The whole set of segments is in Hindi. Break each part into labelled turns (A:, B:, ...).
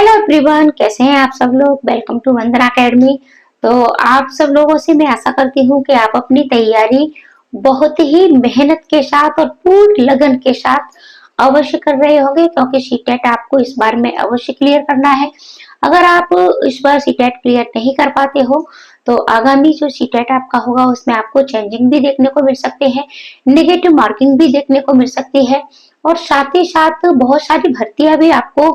A: हेलो एवरीवन, कैसे हैं आप सब लोग। Welcome to Vandana academy. तो आप सब लोगों से मैं आशा करती हूँ कि आप अपनी तैयारी बहुत ही मेहनत के साथ और पूरी लगन के साथ अवश्य कर रहे होंगे, क्योंकि सीटेट आपको इस बार में अवश्य क्लियर करना है। अगर आप इस बार सीटेट क्लियर नहीं कर पाते हो तो आगामी जो सीटेट आपका होगा उसमें आपको चेंजिंग भी देखने को मिल सकते हैं, नेगेटिव मार्किंग भी देखने को मिल सकती है, और साथ ही साथ बहुत सारी भर्तियां भी आपको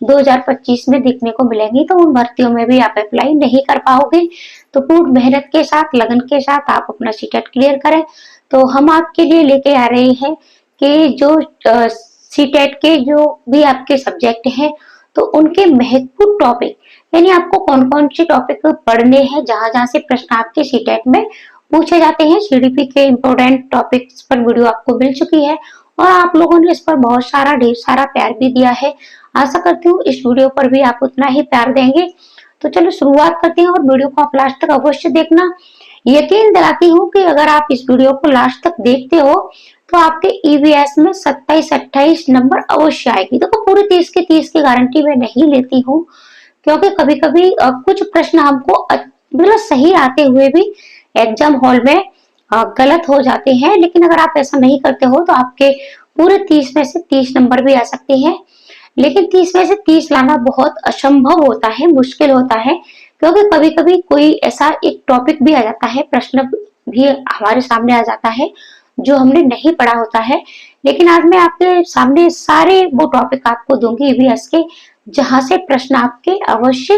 A: 2025 में देखने को मिलेंगी। तो उन भर्तियों में भी आप अप्लाई नहीं कर पाओगे। तो पूर्ण मेहनत के साथ, लगन के साथ आप अपना सीटेट क्लियर करें। तो हम आपके लिए लेके आ रहे हैं कि जो सीटेट के जो भी आपके सब्जेक्ट हैं तो उनके महत्वपूर्ण टॉपिक, यानी आपको कौन कौन से टॉपिक पढ़ने हैं, जहां जहां से प्रश्न आपके सीटेट में पूछे जाते हैं। सीडीपी के इम्पोर्टेंट टॉपिक्स पर वीडियो आपको मिल चुकी है और आप लोगों ने इस पर बहुत सारा ढेर सारा प्यार भी दिया है। आशा करती हूँ इस वीडियो पर भी आप उतना ही प्यार देंगे। तो चलो शुरुआत करते हैं और वीडियो को आप लास्ट तक अवश्य देखना। यकीन दिलाती हूँ कि अगर आप इस वीडियो को लास्ट तक देखते हो तो आपके ईवीएस में 27-28 नंबर अवश्य आएगी। देखो, पूरे 30 के 30 की गारंटी मैं नहीं लेती हूँ, क्योंकि कभी कभी कुछ प्रश्न हमको मतलब सही आते हुए भी एग्जाम हॉल में गलत हो जाते हैं। लेकिन अगर आप ऐसा नहीं करते हो तो आपके पूरे 30 में से 30 नंबर भी आ सकते हैं। लेकिन 30 में से 30 लाना बहुत असंभव होता है, मुश्किल होता है, क्योंकि कभी कभी कोई ऐसा एक टॉपिक भी आ जाता है, प्रश्न भी हमारे सामने आ जाता है जो हमने नहीं पढ़ा होता है। लेकिन आज मैं आपके सामने सारे वो टॉपिक आपको दूंगी ईवीएस के, जहां से प्रश्न आपके अवश्य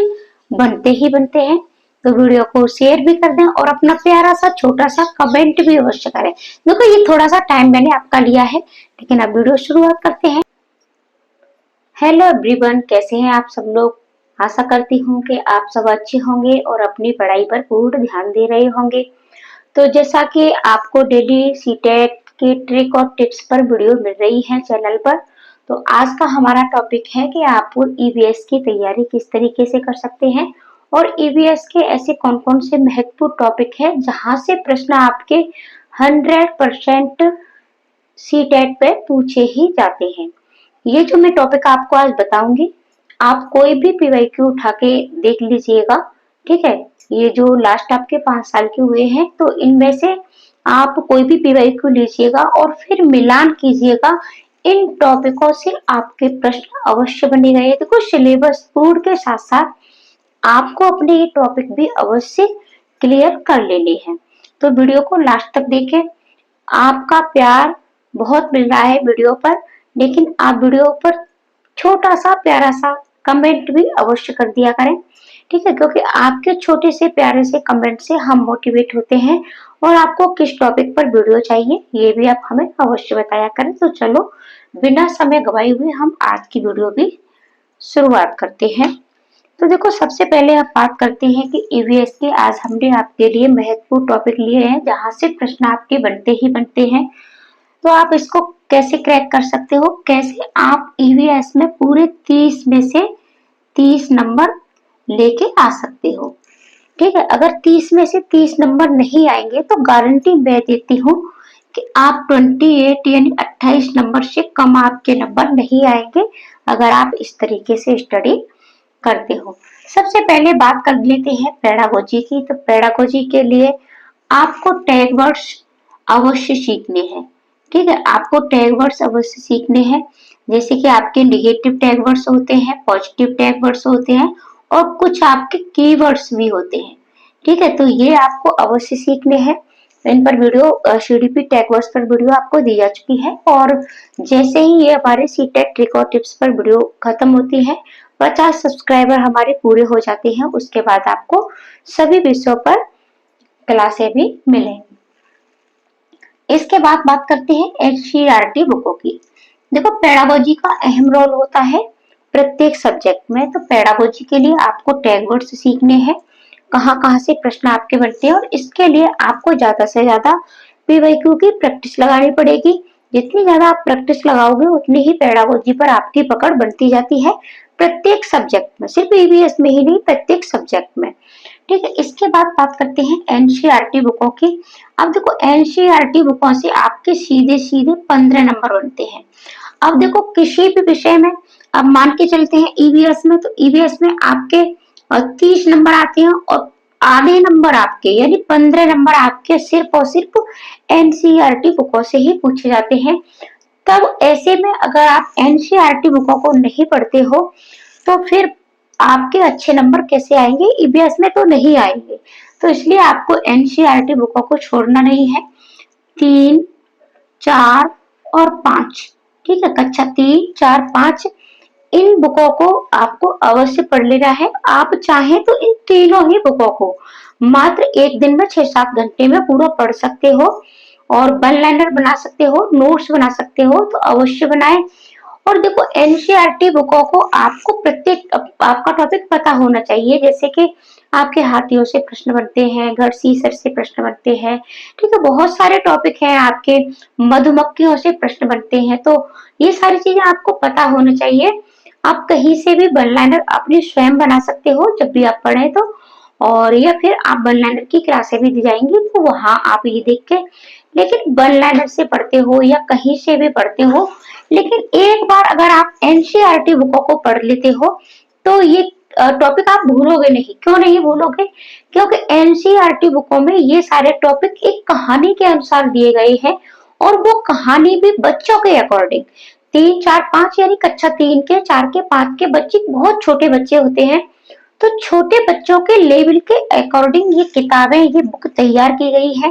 A: बनते ही बनते हैं। तो वीडियो को शेयर भी कर दें और अपना प्यारा सा छोटा सा कमेंट भी अवश्य करें। देखो, ये थोड़ा सा टाइम मैंने आपका लिया है, लेकिन अब वीडियो शुरुआत करते हैं। हेलो एवरीवन, कैसे हैं आप सब लोग। आशा करती हूँ कि आप सब अच्छे होंगे और अपनी पढ़ाई पर पूर्ण ध्यान दे रहे होंगे। तो जैसा कि आपको डेली सीटेट के ट्रिक और टिप्स पर वीडियो मिल रही है चैनल पर, तो आज का हमारा टॉपिक है कि आप ईवीएस की तैयारी किस तरीके से कर सकते हैं और ईवीएस के ऐसे कौन कौन से महत्वपूर्ण टॉपिक है जहां से प्रश्न आपके 100% सीटेट पे पूछे ही जाते हैं। ये जो मैं टॉपिक आपको आज बताऊंगी, आप कोई भी पीवाईक्यू उठा के देख लीजिएगा, ठीक है। ये जो लास्ट आपके 5 साल के हुए हैं, तो इनमें से आप कोई भी पीवाईक्यू लीजिएगा और फिर मिलान कीजिएगा। इन टॉपिकों से आपके प्रश्न अवश्य बने गए। देखो, सिलेबस पूर्ण के साथ साथ आपको अपने ये टॉपिक भी अवश्य क्लियर कर लेने हैं। तो वीडियो को लास्ट तक देखें। आपका प्यार बहुत मिल रहा है वीडियो पर, लेकिन आप वीडियो पर छोटा सा प्यारा सा कमेंट भी अवश्य कर दिया करें, ठीक है। क्योंकि आपके छोटे से प्यारे से कमेंट से हम मोटिवेट होते हैं और आपको किस टॉपिक पर वीडियो चाहिए ये भी आप हमें अवश्य बताया करें। तो चलो बिना समय गवाए हुए हम आज की वीडियो की शुरुआत करते हैं। तो देखो, सबसे पहले आप बात करते हैं कि ईवीएस के आज हमने आपके लिए महत्वपूर्ण टॉपिक लिए हैं जहां से प्रश्न आपके बनते ही बनते हैं। तो आप इसको कैसे क्रैक कर सकते हो, कैसे आप ईवीएस में पूरे 30 में से 30 नंबर लेके आ सकते हो, ठीक है। अगर 30 में से 30 नंबर नहीं आएंगे तो गारंटी मैं देती हूँ कि आप 28 यानी 28 नंबर से कम आपके नंबर नहीं आएंगे, अगर आप इस तरीके से स्टडी करते हो। सबसे पहले बात कर लेते हैं पेडागोजी की। तो पेडागोजी के लिए आपको टैग वर्ड्स अवश्य सीखने हैं, ठीक है। आपको टैग वर्ड्स अवश्य सीखने हैं, जैसे कि आपके निगेटिव टैग वर्ड्स होते हैं, पॉजिटिव टैग वर्ड्स होते हैं और कुछ आपके कीवर्ड्स भी होते हैं, ठीक है। तो ये आपको अवश्य सीखने हैं। इन पर वीडियो सीडीपी टैग वर्ड्स पर वीडियो आपको दी जा चुकी है, और जैसे ही ये हमारे सीटेट ट्रिक और टिप्स पर वीडियो खत्म होती है, 50 सब्सक्राइबर हमारे पूरे हो जाते हैं, उसके बाद आपको सभी विषयों पर क्लासें भी मिलेंगी। इसके बाद बात करते हैं एनसीईआरटी बुकों की। देखो, पेडागोजी का अहम रोल होता है प्रत्येक सब्जेक्ट में। तो पेडागोजी के लिए आपको टैग वर्ड्स सीखने हैं, कहाँ कहाँ से प्रश्न आपके बनते हैं, और इसके लिए आपको ज्यादा से ज्यादा पीवाईक्यू की प्रैक्टिस लगानी पड़ेगी। जितनी ज्यादा आप प्रैक्टिस लगाओगे उतनी ही पेडागोजी पर आपकी पकड़ बनती जाती है, प्रत्येक सब्जेक्ट में, सिर्फ ईवीएस में ही नहीं, प्रत्येक सब्जेक्ट में, ठीक है। इसके बाद बात करते हैं एनसीईआरटी बुकों की। अब देखो, एनसीईआरटी बुकों से आपके सीधे सीधे 15 नंबर बनते हैं। अब देखो, किसी भी विषय में अब मान के चलते हैं ईवीएस में, तो ईवीएस में आपके 30 नंबर आते हैं और आधे नंबर आपके यानी 15 नंबर आपके सिर्फ और सिर्फ एनसीईआरटी बुकों से ही पूछे जाते हैं। तब ऐसे में अगर आप एनसीईआरटी बुकों को नहीं पढ़ते हो तो फिर आपके अच्छे नंबर कैसे आएंगे, ईवीएस में तो नहीं आएंगे। तो इसलिए आपको एनसीईआरटी बुकों को छोड़ना नहीं है। 3, 4 और 5, ठीक है, कक्षा 3, 4, 5 इन बुकों को आपको अवश्य पढ़ लेना है। आप चाहें तो इन तीनों ही बुकों को मात्र एक दिन में 6-7 घंटे में पूरा पढ़ सकते हो और वन लाइनर बना सकते हो, नोट्स बना सकते हो तो अवश्य बनाएं। और देखो एनसीईआरटी बुकों को आपको प्रत्येक आपका टॉपिक पता होना चाहिए, जैसे कि आपके हाथियों से प्रश्न बनते हैं, घर सीसर से प्रश्न बनते हैं, ठीक है, बहुत सारे टॉपिक हैं, आपके मधुमक्खियों से प्रश्न बनते हैं। तो ये सारी चीजें आपको पता होना चाहिए। आप कहीं से भी वन लाइनर अपनी स्वयं बना सकते हो जब भी आप पढ़े तो, और या फिर आप वन लाइनर की क्लासें भी दी जाएंगी तो वहां आप ये देख के, लेकिन वन लाइनर से पढ़ते हो या कहीं से भी पढ़ते हो, लेकिन एक बार अगर आप एनसीईआरटी बुकों को पढ़ लेते हो तो ये टॉपिक आप भूलोगे नहीं। क्यों नहीं भूलोगे? क्योंकि एनसीईआरटी बुकों में ये सारे टॉपिक एक कहानी के अनुसार दिए गए हैं और वो कहानी भी बच्चों के अकॉर्डिंग। 3, 4, 5 यानी कक्षा 3 के, 4 के, 5 के बच्चे बहुत छोटे बच्चे होते हैं, तो छोटे बच्चों के लेवल के अकॉर्डिंग ये किताबें, ये बुक तैयार की गई है।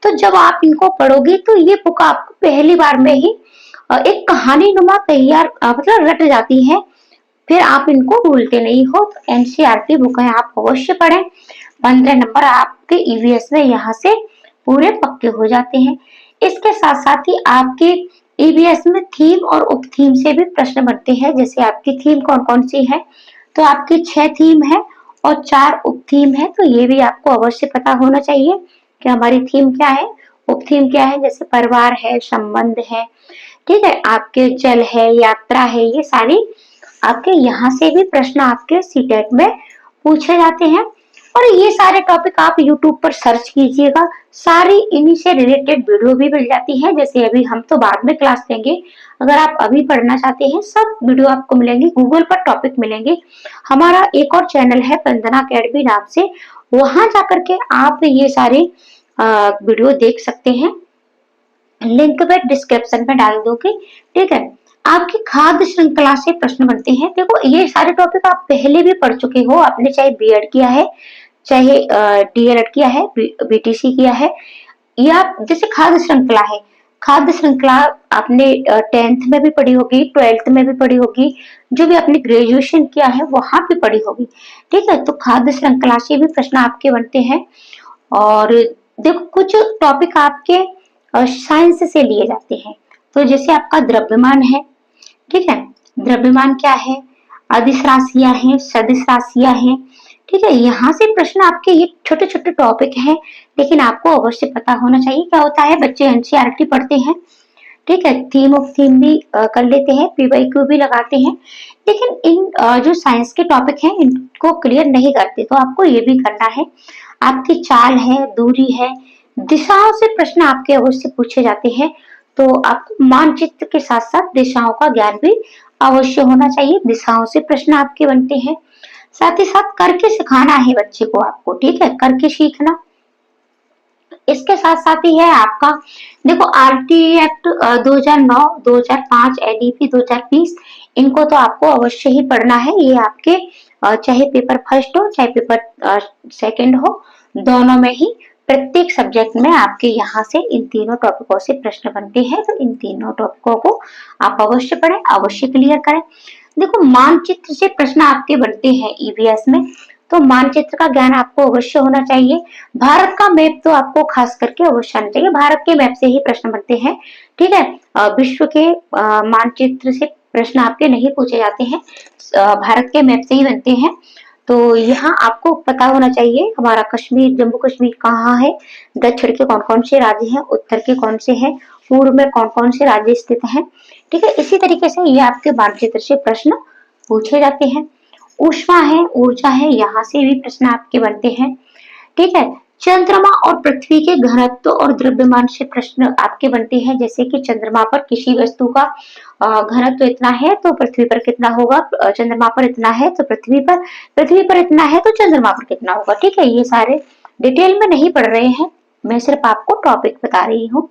A: तो जब आप इनको पढ़ोगे तो ये बुक आपको पहली बार में ही एक कहानी नुमा तैयार मतलब रट जाती है, फिर आप इनको भूलते नहीं हो। तो एनसीईआरटी बुक है आप अवश्य पढ़ें। 15 नंबर आपके ईवीएस में यहाँ से पूरे पक्के हो जाते हैं। इसके साथ साथ ही आपके ईवीएस में थीम और उप थीम से भी प्रश्न बनते हैं। जैसे आपकी थीम कौन कौन सी है, तो आपकी 6 थीम है और 4 उप थीम है। तो ये भी आपको अवश्य पता होना चाहिए कि हमारी थीम क्या है, उप थीम क्या है। जैसे परिवार है, संबंध है, ठीक है, आपके जल है, यात्रा है, ये सारी आपके यहाँ से भी प्रश्न आपके सीटेट में पूछे जाते हैं। और ये सारे टॉपिक आप यूट्यूब पर सर्च कीजिएगा, सारी इन्हीं से रिलेटेड वीडियो भी मिल जाती है। जैसे अभी हम तो बाद में क्लास लेंगे, अगर आप अभी पढ़ना चाहते हैं सब वीडियो आपको मिलेंगे, गूगल पर टॉपिक मिलेंगे। हमारा एक और चैनल है वंदना अकेडमी नाम से, वहां जाकर के आप ये सारे वीडियो देख सकते हैं, लिंक मैं डिस्क्रिप्शन में डाल दूंगी, ठीक है। आपकी खाद्य श्रृंखला से प्रश्न बनते हैं। देखो ये सारे टॉपिक आप पहले भी पढ़ चुके हो, आपने चाहे बीएड किया है, चाहे डीएलएड किया है, बीटीसी किया है, या जैसे खाद्य श्रृंखला है, खाद्य श्रृंखला आपने 10th में भी पढ़ी होगी, 12th में भी पढ़ी होगी, जो भी आपने ग्रेजुएशन किया है वहां भी पढ़ी होगी, ठीक है। तो खाद्य श्रृंखला से भी प्रश्न आपके बनते हैं। और देखो कुछ टॉपिक आपके साइंस से लिए जाते हैं। तो जैसे आपका द्रव्यमान है, ठीक है, द्रव्यमान क्या है, अदिश राशियां हैं, सदिश राशियां हैं, ठीक है। यहाँ से प्रश्न आपके ये छोटे छोटे टॉपिक हैं, लेकिन आपको अवश्य पता होना चाहिए। क्या होता है, बच्चे एनसीईआरटी पढ़ते हैं, ठीक है, थीम ऑफ थीम भी कर लेते हैं, पीवाईक्यू भी लगाते हैं, लेकिन इन जो साइंस के टॉपिक हैं इनको क्लियर नहीं करते। तो आपको ये भी करना है। आपकी चाल है, दूरी है, दिशाओं से प्रश्न आपके अवश्य पूछे जाते हैं। तो आपको मानचित्र के साथ साथ दिशाओं का ज्ञान भी अवश्य होना चाहिए। दिशाओं से प्रश्न आपके बनते हैं। साथ ही साथ करके सिखाना है बच्चे को आपको, ठीक है, करके सीखना। इसके साथ साथ ही है आपका, देखो आरटी एक्ट 2009, 2005, एडीपी 2020, इनको तो आपको अवश्य ही पढ़ना है। ये आपके चाहे पेपर फर्स्ट हो चाहे पेपर सेकंड हो, दोनों में ही प्रत्येक सब्जेक्ट में आपके यहाँ से इन तीनों टॉपिकों से प्रश्न बनते हैं। तो इन तीनों टॉपिकों को आप अवश्य पढ़ें, अवश्य क्लियर करें। देखो मानचित्र से प्रश्न आपके बनते हैं ईवीएस में, तो मानचित्र का ज्ञान आपको अवश्य होना चाहिए। भारत का मैप तो आपको खास करके अवश्य आना चाहिए, भारत के मैप से ही प्रश्न बनते हैं, ठीक है। विश्व के मानचित्र से प्रश्न आपके नहीं पूछे जाते हैं, भारत के मैप से ही बनते हैं। तो यहाँ आपको पता होना चाहिए हमारा कश्मीर, जम्मू कश्मीर कहाँ है, दक्षिण के कौन कौन से राज्य हैं, उत्तर के कौन से हैं, पूर्व में कौन कौन से राज्य स्थित हैं, ठीक है। इसी तरीके से ये आपके मानचित्र से प्रश्न पूछे जाते हैं। ऊष्मा है, ऊर्जा है, यहाँ से भी प्रश्न आपके बनते हैं, ठीक है। चंद्रमा और पृथ्वी के घनत्व और द्रव्यमान से प्रश्न आपके बनते हैं, जैसे कि चंद्रमा पर किसी वस्तु का घनत्व इतना है तो पृथ्वी पर कितना होगा, चंद्रमा पर इतना है तो पृथ्वी पर इतना है तो चंद्रमा पर कितना होगा। ठीक है, ये सारे डिटेल में नहीं पढ़ रहे हैं, मैं सिर्फ आपको टॉपिक बता रही हूँ।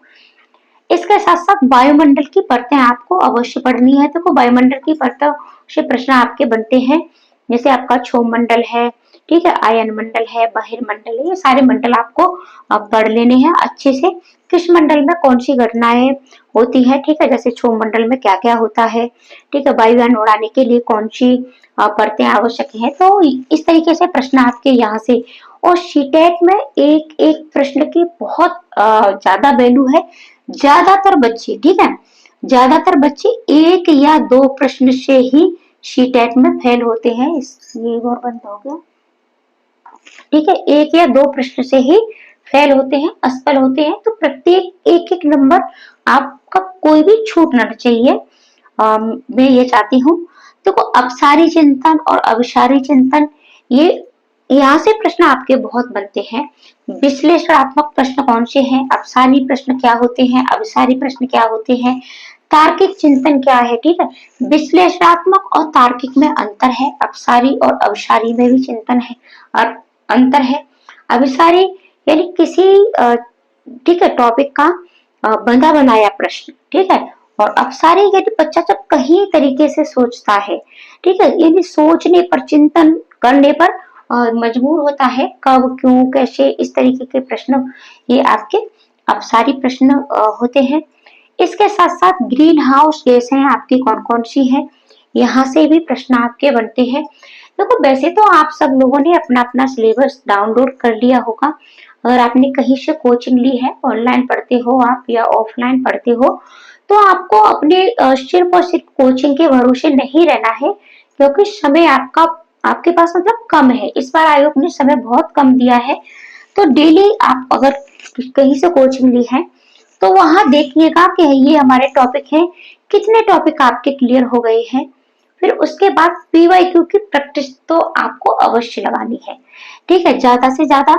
A: इसके साथ साथ वायुमंडल की परतें आपको अवश्य पढ़नी है। देखो वायुमंडल की परतों से प्रश्न आपके बनते हैं, जैसे आपका क्षोभ मंडल है, ठीक है, आयन मंडल है, बहिर्मंडल है, ये सारे मंडल आपको पढ़ लेने हैं अच्छे से। किस मंडल में कौन सी घटनाएं होती है, ठीक है, जैसे क्षोभ मंडल में क्या क्या होता है, ठीक है, वायुयान उड़ाने के लिए कौन सी परतें आवश्यक है। तो इस तरीके से प्रश्न आपके यहाँ से, और सीटेट में एक एक प्रश्न की बहुत ज्यादा वैल्यू है। ज्यादातर बच्चे, ठीक है, ज्यादातर बच्चे एक या दो प्रश्न से ही सीटेट में फेल होते हैं। ये और बंद हो गया, ठीक है, एक या दो प्रश्न से ही फेल होते हैं, असफल होते हैं। तो प्रत्येक एक एक नंबर आपका कोई भी छूटना चाहिए, मैं ये चाहती हूँ। देखो अपसारी चिंतन और अविसारी चिंतन, ये यहाँ से प्रश्न आपके बहुत बनते हैं। विश्लेषणात्मक प्रश्न कौन से हैं, अपसारी प्रश्न क्या होते हैं, अविसारी प्रश्न क्या होते हैं, तार्किक चिंतन क्या है, ठीक है। विश्लेषणात्मक और तार्किक में अंतर है, अपसारी और अविसारी में भी चिंतन है और अंतर है। अभिसारी यानी किसी ठीक है टॉपिक का बंधा बनाया प्रश्न, ठीक है, और अपसारी यानी बच्चा जब कहीं तरीके से सोचता है, ठीक है, यानी सोचने पर, चिंतन करने पर मजबूर होता है, कब क्यों कैसे, इस तरीके के प्रश्न ये आपके अपसारी प्रश्न होते हैं। इसके साथ साथ ग्रीन हाउस गैसें आपकी कौन कौन सी है, यहाँ से भी प्रश्न आपके बनते हैं। देखो वैसे तो आप सब लोगों ने अपना अपना सिलेबस डाउनलोड कर लिया होगा। अगर आपने कहीं से कोचिंग ली है, ऑनलाइन पढ़ते हो आप या ऑफलाइन पढ़ते हो, तो आपको अपने सिर्फ और सिर्फ कोचिंग के भरोसे नहीं रहना है, क्योंकि समय आपका आपके पास मतलब कम है। इस बार आयोग ने समय बहुत कम दिया है, तो डेली आप अगर कहीं से कोचिंग ली है तो वहां देखिएगा कि ये हमारे टॉपिक है, कितने टॉपिक आपके क्लियर हो गए हैं। फिर उसके बाद पीवाईक्यू की प्रैक्टिस तो आपको अवश्य लगानी है, ठीक है। ज्यादा से ज्यादा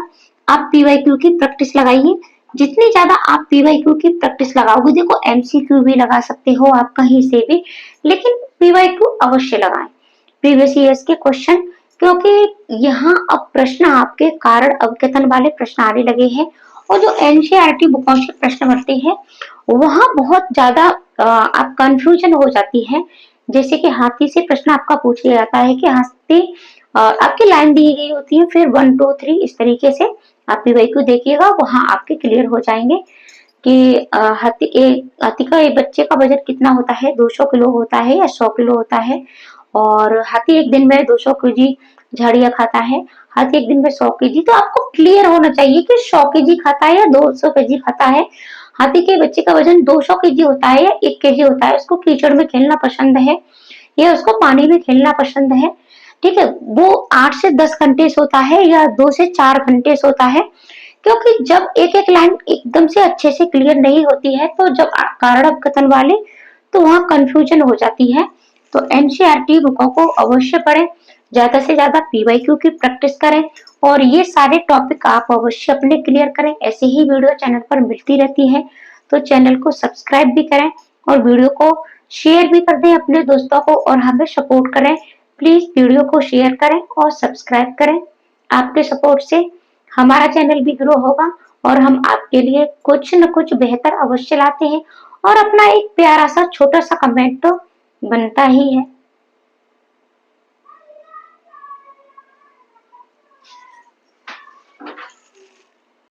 A: आप पीवाईक्यू की प्रैक्टिस लगाइए। जितनी ज्यादा आप पीवाईक्यू की प्रैक्टिस लगाओगे, देखो एमसीक्यू भी लगा सकते हो आप कहीं से भी, लेकिन पीवाईक्यू अवश्य लगाएं, प्रीवियस ईयर्स के क्वेश्चन, क्योंकि यहाँ अब प्रश्न आपके कारण अवकथन वाले प्रश्न आने लगे हैं, और जो एनसीईआरटी बुकों से प्रश्न बनते हैं वहां बहुत ज्यादा आप कंफ्यूजन हो जाती है। जैसे कि हाथी से प्रश्न आपका पूछ लिया जाता है कि हाथी आपकी लाइन दी गई होती है, फिर 1 2 3 इस तरीके से आप पीवाईक्यू देखिएगा, वहां आपके क्लियर हो जाएंगे कि हाथी का एक बच्चे का बजट कितना होता है, 200 किलो होता है या 100 किलो होता है, और हाथी एक दिन में 200 केजी झाड़ियां खाता है, हाथी एक दिन में 100 केजी। तो आपको क्लियर होना चाहिए कि 100 केजी खाता है या 200 केजी खाता है। हाथी के बच्चे का वजन 200 केजी होता है या 1 केजी होता है, उसको कीचड़ में खेलना पसंद है या उसको पानी में खेलना पसंद है, ठीक है, वो 8 से 10 घंटे सोता है या 2 से 4 घंटे सोता है। क्योंकि जब एक एक लाइन एकदम से अच्छे से क्लियर नहीं होती है, तो जब कारण कथन वाले, तो वहां कंफ्यूजन हो जाती है। तो एनसीईआरटी बुकों को अवश्य पढ़ें, ज्यादा से ज्यादा पीवाईक्यू की प्रैक्टिस करें, और ये सारे टॉपिक आप अवश्य अपने क्लियर करें। ऐसे ही वीडियो चैनल पर मिलती रहती है, तो चैनल को सब्सक्राइब भी करें और वीडियो को शेयर भी कर दें अपने दोस्तों को, और हमें सपोर्ट करें। प्लीज वीडियो को शेयर करें और सब्सक्राइब करें। आपके सपोर्ट से हमारा चैनल भी ग्रो होगा, और हम आपके लिए कुछ न कुछ बेहतर अवश्य लाते हैं, और अपना एक प्यारा सा छोटा सा कमेंट तो बनता ही है।